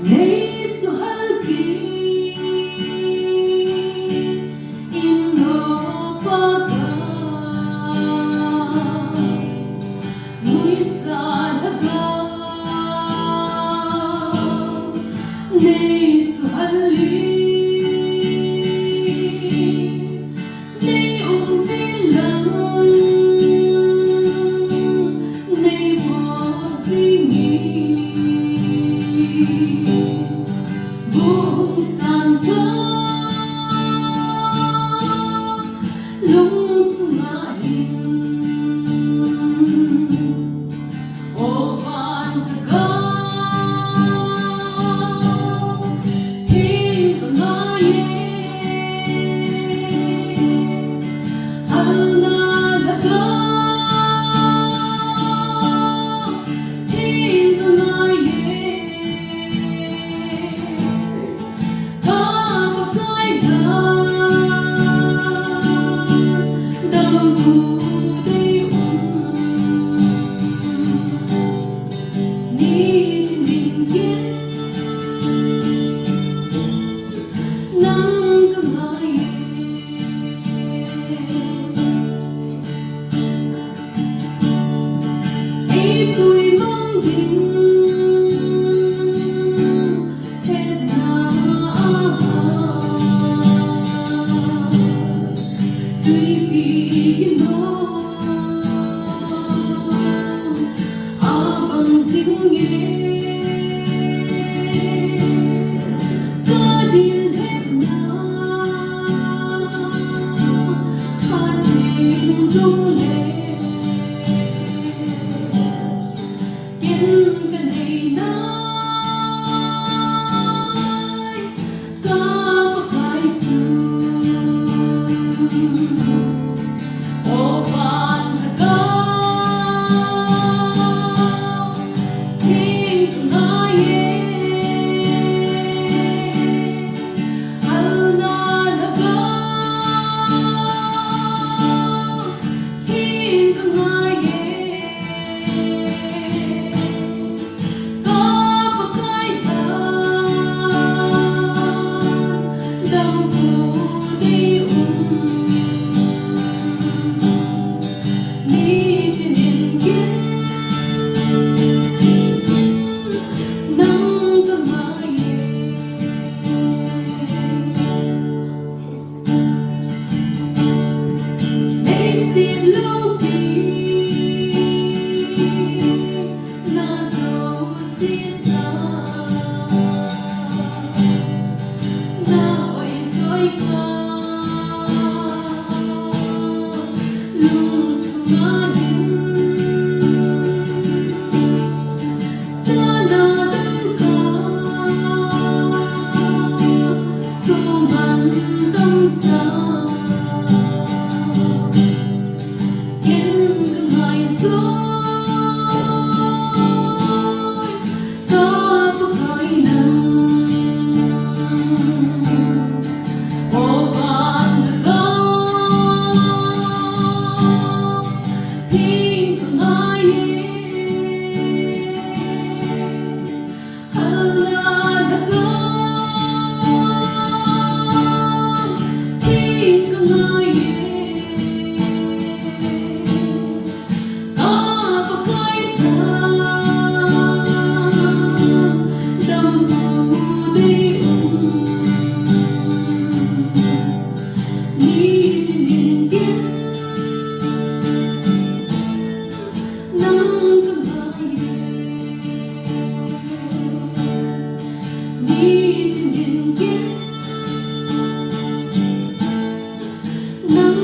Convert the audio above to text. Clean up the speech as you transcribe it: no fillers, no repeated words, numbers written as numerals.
내 수할기 인노바가 무이사다가 내 수할리 buong sangka lung sumahin ovan hagaw ting kangaye halna hagaw ting kangaye tôi mong đến hết nào tuy vì cái nó bằng dính nghe có điên hết nào hát xin rung lên cái này nói có cái chú ô van hagaw ting kangaye halna hagaw ting kangaye nắng